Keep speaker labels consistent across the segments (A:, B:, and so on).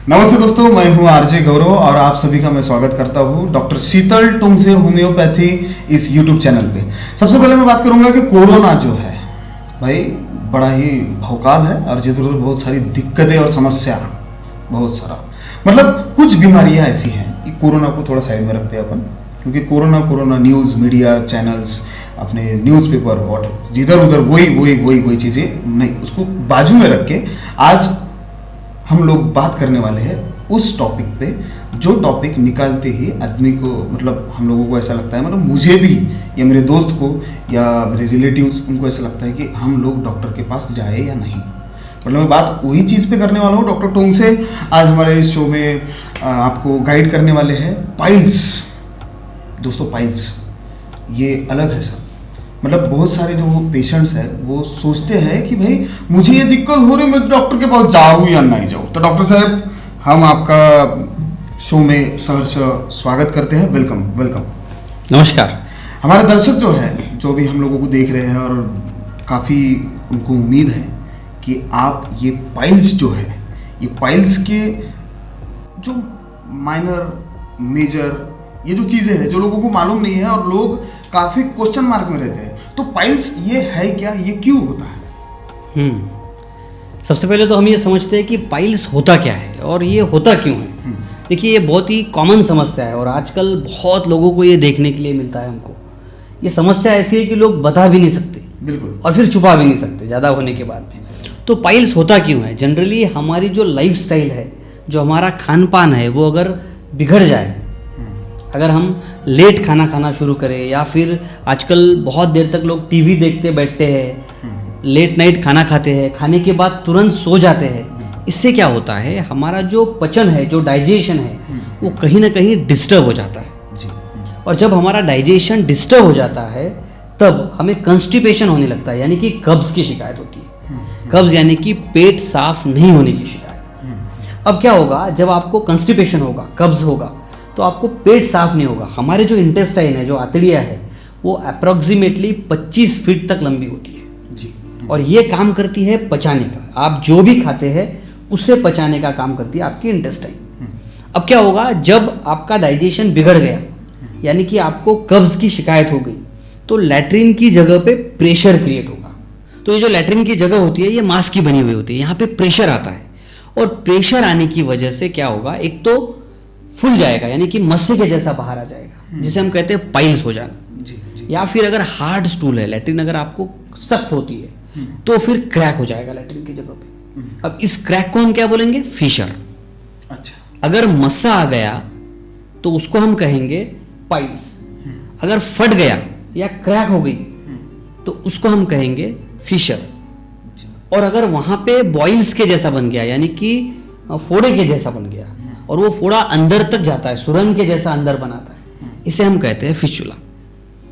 A: नमस्ते दोस्तों, मैं हूं आरजे गौरव और आप सभी का मैं स्वागत करता हूं डॉक्टर शीतल टुंगसे होम्योपैथी इस यूट्यूब चैनल पे। सबसे पहले मैं बात करूंगा कि कोरोना जो है भाई बड़ा ही भौकाल है और जिधर उधर बहुत सारी दिक्कतें और समस्या बहुत सारा, मतलब कुछ बीमारियां ऐसी हैं कि कोरोना को थोड़ा साइड में रखते हैं अपन, क्योंकि कोरोना न्यूज़ मीडिया चैनल्स अपने न्यूज़पेपर वॉट जिधर उधर वही चीज़ें नहीं, उसको बाजू में रख के आज हम लोग बात करने वाले हैं उस टॉपिक पे जो टॉपिक निकालते ही आदमी को, मतलब हम लोगों को ऐसा लगता है, मतलब मुझे भी या मेरे दोस्त को या मेरे रिलेटिव्स उनको ऐसा लगता है कि हम लोग डॉक्टर के पास जाए या नहीं। मतलब मैं बात वही चीज़ पे करने वाला हूँ। डॉक्टर टोंग से आज हमारे इस शो में आपको गाइड करने वाले हैं पाइल्स। दोस्तों पाइल्स ये अलग है सर, मतलब बहुत सारे जो पेशेंट्स हैं वो सोचते हैं कि भाई मुझे ये दिक्कत हो रही है, मैं डॉक्टर के पास जाऊँ या नहीं जाऊँ। तो डॉक्टर साहब हम आपका शो में सहर्ष स्वागत करते हैं। Welcome welcome.
B: नमस्कार।
A: हमारे दर्शक जो है, जो भी हम लोगों को देख रहे हैं और काफ़ी उनको उम्मीद है कि आप ये पाइल्स जो है, ये पाइल्स के जो माइनर मेजर ये जो चीज़ें हैं जो लोगों को मालूम नहीं है और लोग काफ़ी क्वेश्चन मार्क में रहते हैं, तो पाइल्स ये है क्या, ये क्यों होता है?
B: सबसे पहले तो हम ये समझते हैं कि पाइल्स होता क्या है और ये होता क्यों है। देखिए ये बहुत ही कॉमन समस्या है और आजकल बहुत लोगों को ये देखने के लिए मिलता है हमको। ये समस्या ऐसी है कि लोग बता भी नहीं सकते, बिल्कुल, और फिर छुपा भी नहीं सकते ज़्यादा होने के बाद भी। तो पाइल्स होता क्यों है? जनरली हमारी जो लाइफ स्टाइल है, जो हमारा खान पान है, वो अगर बिगड़ जाए, अगर हम लेट खाना खाना शुरू करें या फिर आजकल बहुत देर तक लोग टीवी देखते बैठते हैं, लेट नाइट खाना खाते हैं, खाने के बाद तुरंत सो जाते हैं, इससे क्या होता है, हमारा जो पचन है, जो डाइजेशन है, वो कहीं ना कहीं डिस्टर्ब हो जाता है। और जब हमारा डाइजेशन डिस्टर्ब हो जाता है तब हमें कंस्टिपेशन होने लगता है, यानी कि कब्ज की शिकायत होती है। कब्ज यानी कि पेट साफ नहीं होने की शिकायत। अब क्या होगा, जब आपको कंस्टिपेशन होगा, कब्ज होगा, तो आपको पेट साफ नहीं होगा। हमारे जो इंटेस्टाइन है, जो आंतड़ियाँ है, वो अप्रॉक्सीमेटली 25 फीट तक लंबी होती है जी। और ये काम करती है पचाने का, आप जो भी खाते हैं उससे पचाने का काम करती है आपकी इंटेस्टाइन। अब क्या होगा, जब आपका डाइजेशन बिगड़ गया, यानी कि आपको कब्ज की शिकायत हो गई, तो लैट्रिन की जगह पे प्रेशर क्रिएट होगा। तो ये जो लैट्रिन की जगह होती है, ये मांस की बनी हुई होती है, यहाँ पे प्रेशर आता है और प्रेशर आने की वजह से क्या होगा, एक तो फूल जाएगा, यानी कि मस्से के जैसा बाहर आ जाएगा, जिसे हम कहते हैं पाइल्स हो जाना जी। या फिर अगर हार्ड स्टूल है, लैट्रिन अगर आपको सख्त होती है, तो फिर क्रैक हो जाएगा लैट्रिन की जगह पे। अब इस क्रैक को हम क्या बोलेंगे, फिशर। अच्छा, अगर मस्सा आ गया तो उसको हम कहेंगे पाइल्स। अगर फट गया या क्रैक हो गई तो उसको हम कहेंगे फिशर। और अगर वहां पे बॉइल्स के जैसा बन गया, यानी कि फोड़े के जैसा बन गया, और वो फोड़ा अंदर तक जाता है, सुरंग के जैसा अंदर बनाता है, इसे हम कहते हैं फिस्टुला।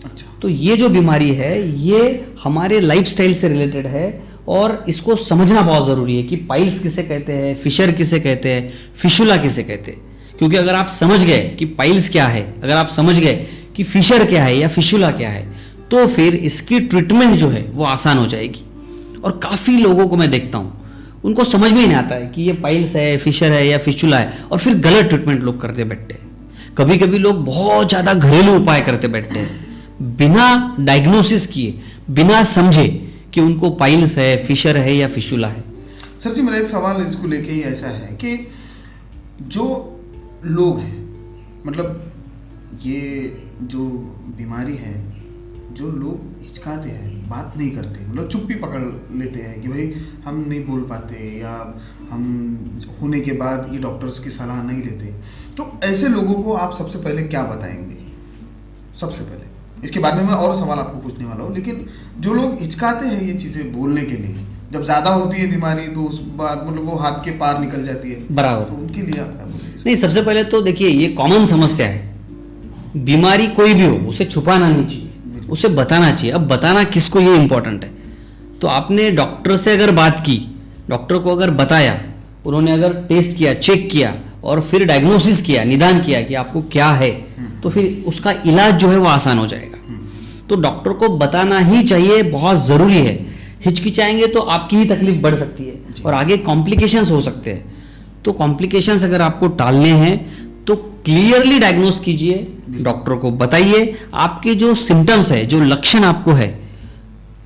B: अच्छा, तो ये जो बीमारी है ये हमारे लाइफस्टाइल से रिलेटेड है और इसको समझना बहुत ज़रूरी है कि पाइल्स किसे कहते हैं, फिशर किसे कहते हैं, फिस्टुला किसे कहते हैं। क्योंकि अगर आप समझ गए कि पाइल्स क्या है, अगर आप समझ गए कि फिशर क्या है या फिस्टुला क्या है, तो फिर इसकी ट्रीटमेंट जो है वो आसान हो जाएगी। और काफ़ी लोगों को मैं देखता हूँ, उनको समझ में ही नहीं आता है कि ये पाइल्स है, फिशर है या फिस्टुला है, और फिर गलत ट्रीटमेंट लोग करते बैठते हैं। कभी कभी लोग बहुत ज़्यादा घरेलू उपाय करते बैठते हैं बिना डायग्नोसिस किए, बिना समझे कि उनको पाइल्स है, फिशर है या फिस्टुला है।
A: सर जी, मेरा एक सवाल इसको लेके ही ऐसा है कि जो लोग हैं, मतलब ये जो बीमारी है, जो लोग हिचकाते हैं, बात नहीं करते, मतलब चुप्पी पकड़ लेते हैं कि भाई हम नहीं बोल पाते या हम होने के बाद ये डॉक्टर्स की सलाह नहीं लेते, तो ऐसे लोगों को आप सबसे पहले क्या बताएंगे? सबसे पहले इसके बाद में मैं और सवाल आपको पूछने वाला हूँ, लेकिन जो लोग हिचकाते हैं ये चीज़ें बोलने के लिए, जब ज़्यादा होती है बीमारी तो उस बार मतलब वो हाथ के पार निकल जाती है,
B: बराबर,
A: तो उनके लिए आप क्या बोलेंगे?
B: नहीं, सबसे पहले तो देखिए ये कॉमन समस्या है। बीमारी कोई भी हो उसे छुपाना नहीं चाहिए, उसे बताना चाहिए। अब बताना किसको, ये इंपॉर्टेंट है। तो आपने डॉक्टर से अगर बात की, डॉक्टर को अगर बताया, उन्होंने अगर टेस्ट किया, चेक किया और फिर डायग्नोसिस किया, निदान किया कि आपको क्या है, तो फिर उसका इलाज जो है वो आसान हो जाएगा। तो डॉक्टर को बताना ही चाहिए, बहुत ज़रूरी है। हिचकिचाएंगे तो आपकी ही तकलीफ बढ़ सकती है और आगे कॉम्प्लिकेशंस हो सकते हैं। तो कॉम्प्लिकेशंस अगर आपको टालने हैं तो क्लियरली डायग्नोस कीजिए, डॉक्टर को बताइए आपके जो सिम्टम्स है, जो लक्षण आपको है,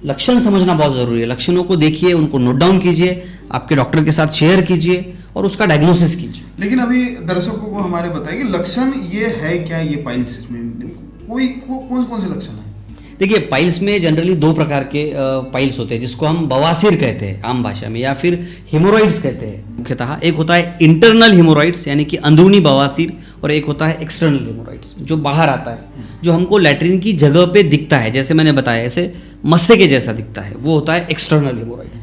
B: लक्षण समझना बहुत ज़रूरी है। लक्षणों को देखिए, उनको नोट डाउन कीजिए, आपके डॉक्टर के साथ शेयर कीजिए और उसका डायग्नोसिस कीजिए।
A: लेकिन अभी दर्शकों को हमारे बताइए लक्षण ये है क्या, ये पाइल्स में कौन कौन से लक्षण है?
B: देखिए, पाइल्स में जनरली दो प्रकार के पाइल्स होते हैं, जिसको हम बवासीर कहते हैं आम भाषा में, या फिर हेमोरॉइड्स कहते हैं मुख्यतः। एक होता है इंटरनल हेमोरॉइड्स यानी कि अंदरूनी बवासीर, और एक होता है एक्सटर्नल हेमोरॉइड्स जो बाहर आता है, जो हमको लैट्रिन की जगह पे दिखता है, जैसे मैंने बताया ऐसे मस्से के जैसा दिखता है, वो होता है एक्सटर्नल हेमोरॉइड्स।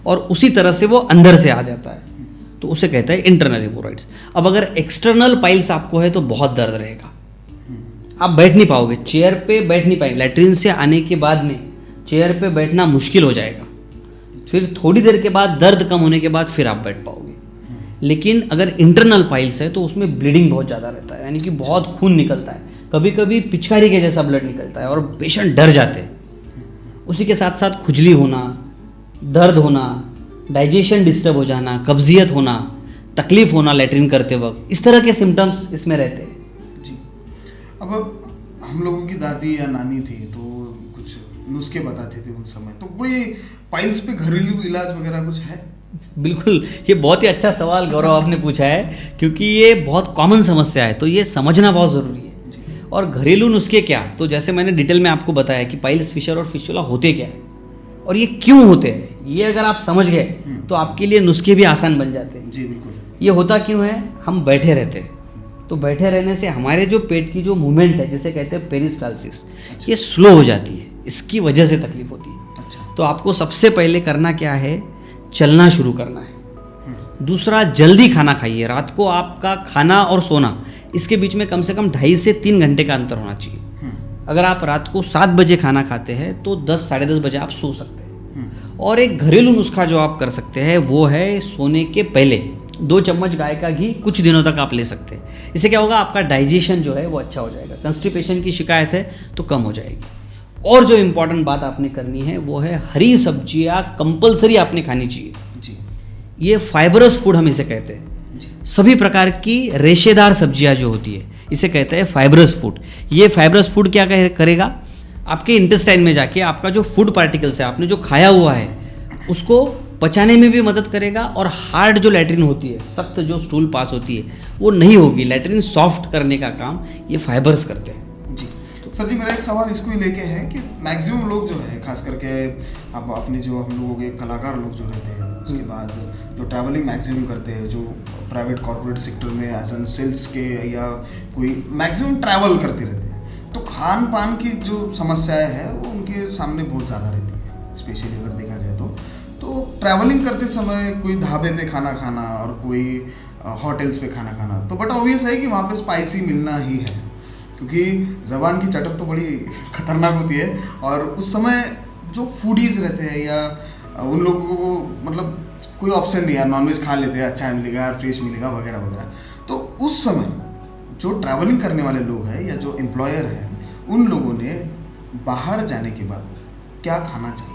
B: और उसी तरह से वो अंदर से आ जाता है, तो उसे कहते हैं इंटरनल हेमोरॉइड्स। अब अगर एक्सटर्नल पाइल्स आपको है तो बहुत दर्द रहेगा, आप बैठ नहीं पाओगे, चेयर पे बैठ नहीं पाएंगे, लैट्रिन से आने के बाद में चेयर पे बैठना मुश्किल हो जाएगा। फिर थोड़ी देर के बाद दर्द कम होने के बाद फिर आप बैठ पाओगे। लेकिन अगर इंटरनल पाइल्स है तो उसमें ब्लीडिंग बहुत ज़्यादा रहता है, यानी कि बहुत खून निकलता है, कभी कभी पिचकारी के जैसा ब्लड निकलता है और पेशेंट डर जाते हैं। उसी के साथ साथ खुजली होना, दर्द होना, डाइजेशन डिस्टर्ब हो जाना, कब्जियत होना, तकलीफ होना लैट्रिन करते वक्त, इस तरह के सिम्टम्स इसमें रहते हैं।
A: अब हम लोगों की दादी या नानी थी तो कुछ नुस्खे बताते थे उन समय, तो कोई पाइल्स पे घरेलू इलाज वगैरह कुछ है?
B: बिल्कुल, ये बहुत ही अच्छा सवाल गौरव आपने पूछा है, क्योंकि ये बहुत कॉमन समस्या है, तो ये समझना बहुत ज़रूरी है। और घरेलू नुस्खे क्या, तो जैसे मैंने डिटेल में आपको बताया कि पाइल्स, फिशर और फिस्टुला होते क्या है और ये क्यों होते हैं, ये अगर आप समझ गए तो आपके लिए नुस्खे भी आसान बन जाते हैं।
A: जी बिल्कुल।
B: ये होता क्यों है, हम बैठे रहते हैं, तो बैठे रहने से हमारे जो पेट की जो मूवमेंट है, जिसे कहते हैं पेरिस्टालसिस, ये स्लो हो जाती है, इसकी वजह से तकलीफ होती है।
A: अच्छा।
B: तो आपको सबसे पहले करना क्या है, चलना शुरू करना है। दूसरा, जल्दी खाना खाइए। रात को आपका खाना और सोना, इसके बीच में कम से कम 2.5 से 3 घंटे का अंतर होना चाहिए। अगर आप रात को 7 बजे खाना खाते हैं तो 10 साढ़े 10 बजे आप सो सकते हैं। और एक घरेलू नुस्खा जो आप कर सकते हैं वो है, सोने के पहले 2 चम्मच गाय का घी कुछ दिनों तक आप ले सकते हैं। इससे क्या होगा, आपका डाइजेशन जो है वो अच्छा हो जाएगा, कंस्टिपेशन की शिकायत है तो कम हो जाएगी। और जो इम्पोर्टेंट बात आपने करनी है वो है, हरी सब्जियां कंपलसरी आपने खानी चाहिए
A: जी।
B: ये फाइबरस फूड हम इसे कहते हैं। सभी प्रकार की रेशेदार सब्जियां जो होती है इसे कहते हैं फाइबरस फूड। ये फाइबरस फूड क्या करेगा, आपके इंटेस्टाइन में जाके आपका जो फूड पार्टिकल्स है, आपने जो खाया हुआ है, उसको पचाने में भी मदद करेगा। और हार्ड जो लैट्रिन होती है, सख्त जो स्टूल पास होती है, वो नहीं होगी। लैट्रिन सॉफ्ट करने का काम ये फाइबर्स करते हैं।
A: सर जी, मेरा एक सवाल इसको ही लेके है कि मैक्सिमम लोग जो है, खास करके अब अपने जो हम लोगों के कलाकार लोग जो रहते हैं, उसके बाद जो ट्रैवलिंग मैक्सिमम करते हैं, जो प्राइवेट कॉर्पोरेट सेक्टर में एज एन सेल्स के या कोई मैक्सिमम ट्रैवल करते रहते हैं, तो खान पान की जो समस्याएं हैं वो उनके सामने बहुत ज़्यादा रहती है। स्पेशली अगर देखा जाए तो ट्रैवलिंग करते समय कोई ढाबे पे खाना खाना और कोई होटल्स पे खाना खाना, तो बट ऑब्वियस है कि वहाँ पे स्पाइसी मिलना ही है, क्योंकि ज़बान की चटक तो बड़ी खतरनाक होती है। और उस समय जो फूडीज़ रहते हैं या उन लोगों को मतलब कोई ऑप्शन नहीं है, नॉनवेज खा लेते हैं, अच्छा मिलेगा, फ्रेश मिलेगा वगैरह वगैरह। तो उस समय जो ट्रैवलिंग करने वाले लोग हैं या जो एम्प्लॉयर हैं, उन लोगों ने बाहर जाने के बाद क्या खाना चाहिए?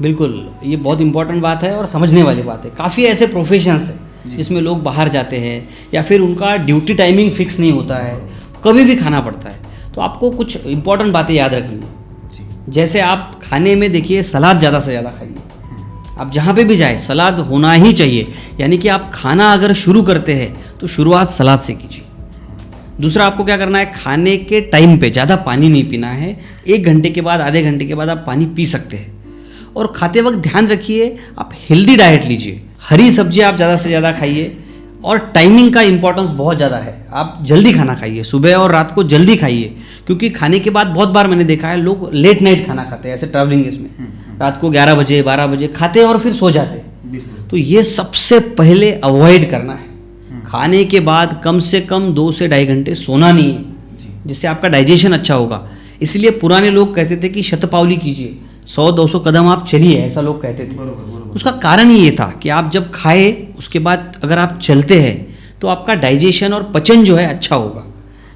B: बिल्कुल, ये बहुत इंपॉर्टेंट बात है और समझने वाली बात है। काफ़ी ऐसे प्रोफेशंस हैं जिसमें लोग बाहर जाते हैं या फिर उनका ड्यूटी टाइमिंग फिक्स नहीं होता है, कभी भी खाना पड़ता है। तो आपको कुछ इंपॉर्टेंट बातें याद रखनी है। जैसे आप खाने में देखिए, सलाद ज़्यादा से ज़्यादा खाइए। आप जहाँ पे भी जाए सलाद होना ही चाहिए, यानी कि आप खाना अगर शुरू करते हैं तो शुरुआत सलाद से कीजिए। दूसरा, आपको क्या करना है, खाने के टाइम पे ज़्यादा पानी नहीं पीना है। 1 घंटे के बाद, आधे घंटे के बाद आप पानी पी सकते हैं। और खाते वक्त ध्यान रखिए, आप हेल्दी डाइट लीजिए, हरी सब्जियाँ आप ज़्यादा से ज़्यादा खाइए। और टाइमिंग का इंपॉर्टेंस बहुत ज़्यादा है, आप जल्दी खाना खाइए, सुबह और रात को जल्दी खाइए, क्योंकि खाने के बाद बहुत बार मैंने देखा है लोग लेट नाइट खाना खाते हैं, ऐसे ट्रैवलिंग इसमें रात को 11 बजे 12 बजे खाते हैं और फिर सो जाते हैं। तो ये सबसे पहले अवॉइड करना है। खाने के बाद कम से कम 2 से 2.5 घंटे सोना नहीं है, जिससे आपका डाइजेशन अच्छा होगा। इसलिए पुराने लोग कहते थे कि शतपावली कीजिए, 100-200 कदम आप चलिए, ऐसा लोग कहते थे। उसका कारण ही ये था कि आप जब खाए उसके बाद अगर आप चलते हैं तो आपका डाइजेशन और पचन जो है अच्छा होगा।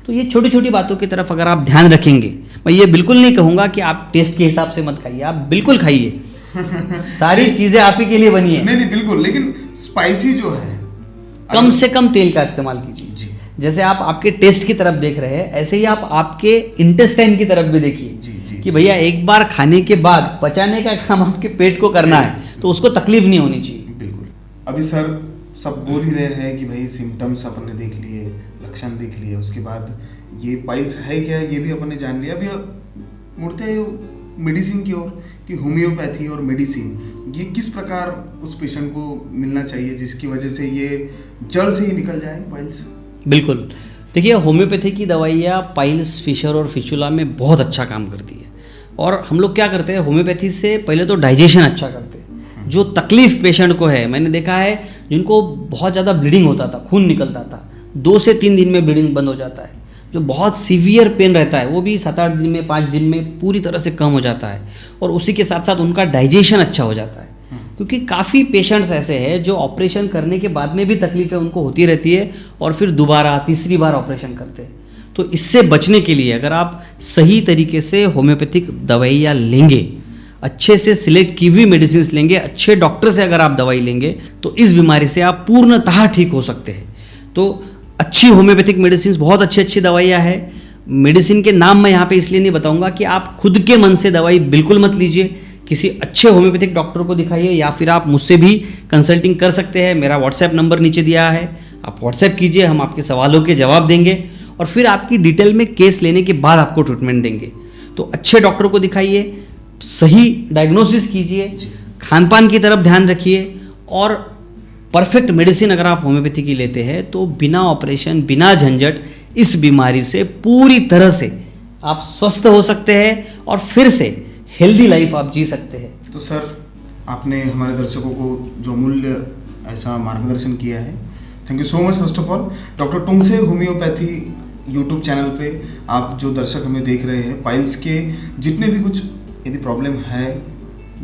B: तो ये छोटी छोटी बातों की तरफ अगर आप ध्यान रखेंगे, मैं ये बिल्कुल नहीं कहूँगा कि आप टेस्ट के हिसाब से मत खाइए, आप बिल्कुल खाइए, सारी चीज़ें आप ही के लिए बनी है।
A: नहीं बिल्कुल, लेकिन स्पाइसी जो है
B: कम से कम तेल का इस्तेमाल कीजिए।
A: जी
B: जैसे आप आपके टेस्ट की तरफ देख रहे हैं, ऐसे ही आप आपके इंटेस्टाइन की तरफ भी देखिए
A: जी
B: कि भैया एक बार खाने के बाद पचाने का काम आपके पेट को करना है, तो उसको तकलीफ नहीं होनी चाहिए।
A: बिल्कुल। अभी सर सब बोल ही रहे हैं कि भाई सिम्टम्स अपन ने देख लिए, लक्षण देख लिए, उसके बाद ये पाइल्स है क्या ये भी अपन ने जान लिया। अभी मुड़ते हैं मेडिसिन की ओर कि होम्योपैथी और मेडिसिन ये किस प्रकार उस पेशेंट को मिलना चाहिए जिसकी वजह से ये जड़ से ही निकल जाए पाइल्स।
B: बिल्कुल, देखिए होम्योपैथी की दवाइयाँ पाइल्स, फिशर और फिशुला में बहुत अच्छा काम करती है। और हम लोग क्या करते हैं, होम्योपैथी से पहले तो डाइजेशन अच्छा करते हैं। जो तकलीफ पेशेंट को है, मैंने देखा है जिनको बहुत ज़्यादा ब्लीडिंग होता था, खून निकलता था, 2 से 3 दिन में ब्लीडिंग बंद हो जाता है। जो बहुत सीवियर पेन रहता है वो भी 7-8 दिन में, 5 दिन में पूरी तरह से कम हो जाता है। और उसी के साथ साथ उनका डाइजेशन अच्छा हो जाता है। क्योंकि काफ़ी पेशेंट्स ऐसे हैं जो ऑपरेशन करने के बाद में भी तकलीफें उनको होती रहती है और फिर दोबारा तीसरी बार ऑपरेशन करते हैं। तो इससे बचने के लिए अगर आप सही तरीके से होम्योपैथिक दवाइयाँ लेंगे, अच्छे से सिलेक्ट की हुई मेडिसिन लेंगे, अच्छे डॉक्टर से अगर आप दवाई लेंगे, तो इस बीमारी से आप पूर्णतः ठीक हो सकते हैं। तो अच्छी होम्योपैथिक मेडिसिन, बहुत अच्छी अच्छी दवाइयाँ हैं। मेडिसिन के नाम मैं यहाँ पे इसलिए नहीं बताऊँगा कि आप खुद के मन से दवाई बिल्कुल मत लीजिए। किसी अच्छे होम्योपैथिक डॉक्टर को दिखाइए, या फिर आप मुझसे भी कंसल्टिंग कर सकते हैं। मेरा व्हाट्सएप नंबर नीचे दिया है, आप व्हाट्सएप कीजिए, हम आपके सवालों के जवाब देंगे और फिर आपकी डिटेल में केस लेने के बाद आपको ट्रीटमेंट देंगे। तो अच्छे डॉक्टर को दिखाइए, सही डायग्नोसिस कीजिए, खान पान की तरफ ध्यान रखिए और परफेक्ट मेडिसिन अगर आप होम्योपैथी की लेते हैं तो बिना ऑपरेशन, बिना झंझट इस बीमारी से पूरी तरह से आप स्वस्थ हो सकते हैं और फिर से हेल्दी लाइफ आप जी सकते हैं।
A: तो सर आपने हमारे दर्शकों को जो अमूल्य ऐसा मार्गदर्शन किया है, thank you so much. First of all doctor Tungse homeopathy YouTube channel पे आप जो दर्शक हमें देख रहे हैं, पाइल्स के जितने भी कुछ यदि प्रॉब्लम है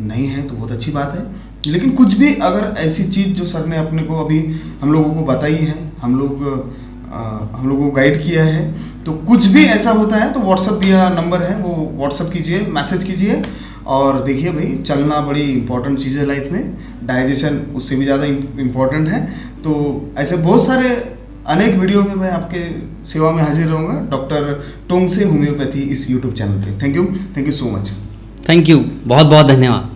A: नहीं है तो बहुत अच्छी बात है, लेकिन कुछ भी अगर ऐसी चीज़ जो सर ने अपने को अभी हम लोगों को बताई है, हम लोगों को गाइड किया है, तो कुछ भी ऐसा होता है तो व्हाट्सअप दिया नंबर है वो व्हाट्सअप कीजिए, मैसेज कीजिए। और देखिए भाई चलना बड़ी इंपॉर्टेंट चीज़ है लाइफ में, डाइजेशन उससे भी ज़्यादा इम्पॉर्टेंट है। तो ऐसे बहुत सारे अनेक वीडियो में मैं आपके सेवा में हाजिर रहूँगा डॉक्टर टुंगसे होम्योपैथी इस यूट्यूब चैनल पे। Thank you so much.
B: Thank you, बहुत बहुत धन्यवाद।